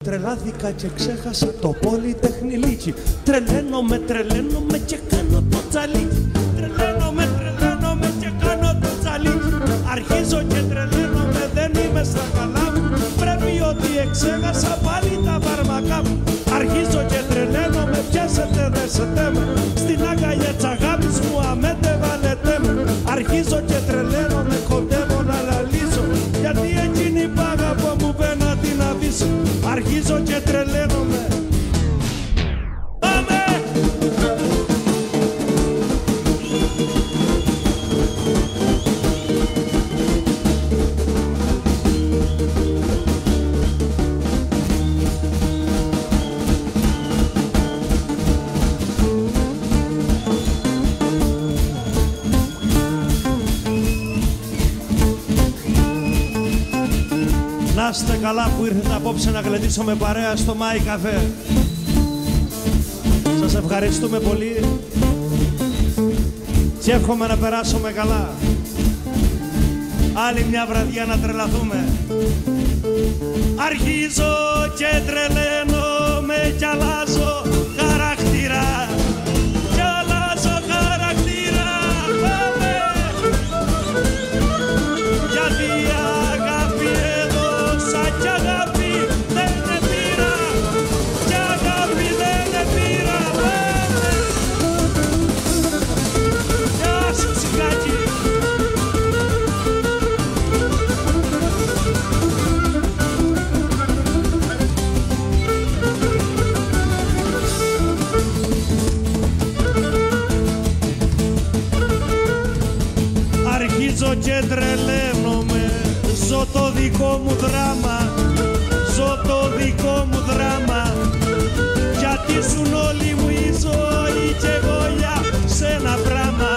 Τρελάθηκα και ξέχασα το πολυτεχνηλίκι. Τρελαίνομαι και κάνω το τσαλίκι. Τρελαίνομαι και κάνω το τσαλίκι. Αρχίζω και τρελαίνομαι, δεν είμαι στα καλά μου. Πρέπει ότι εξέχασα πάλι τα φάρμακά μου. Αρχίζω και τρελαίνομαι, πιάσετε δέσετε με. Στην αγκαλιά της αγάπης μου αμέντε βάλετε με. Αρχίζω και τρελαίνομαι, κοντεύω να λαλήσω. Γιατί εκείνη η πάγαπο μου πένα την αφήσω. Αρχίζω και τρελαίνομαι. Πάμε! Να είστε καλά που ήρθετε απόψε να γλεντήσουμε παρέα στο Μάι Καφέ. Σας ευχαριστούμε πολύ και εύχομαι να περάσουμε καλά. Άλλη μια βραδιά να τρελαθούμε. Αρχίζω και τρελαίνομαι κι αλλάζω χαρακτήρα. Κι αλλάζω χαρακτήρα. Πάμε! Γιατί αγάπη έδωσα κι αγάπη δεν πήρα. Κι αγάπη δεν πήρα. Πάμε! Γεια σου ψυχάκι. Αρχίζω και τρελαίνομαι, ζω το δικό μου δράμα, ζω το δικό μου δράμα. Γιατί ζουν όλοι μου η ζωή κι εγώ για σένα πράμα,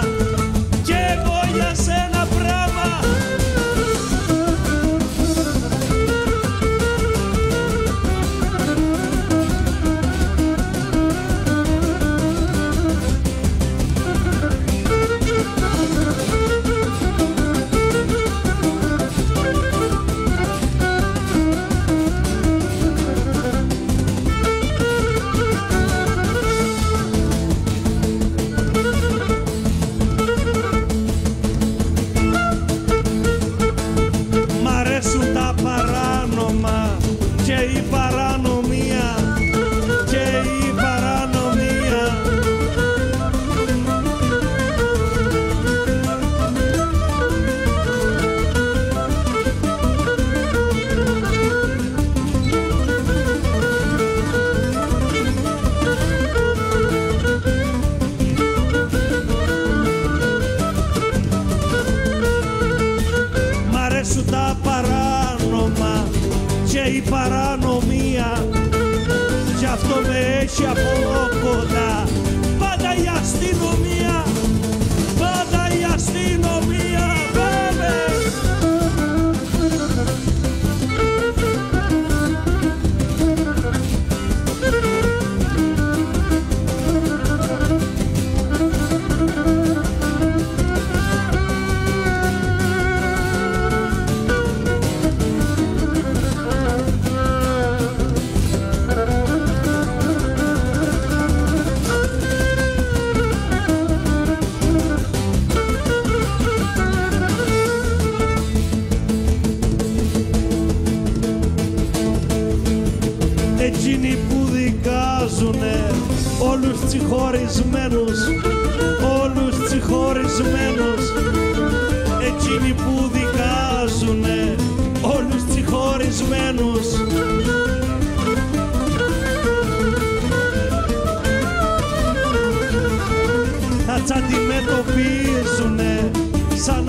κι εγώ για σένα πράμα. Τα παράνομα και η παρανομία, γι' αυτό με έχει από κοντά πάντα η αστυνομία, πάντα η αστυνομία. Πάμε! Εκείνοι που δικάζουνε όλους τσιχωρισμένους, όλους τσιχωρισμένους. Εκείνοι που δικάζουνε όλους τσιχωρισμένους. Θα τους αντιμετωπίζουνε σαν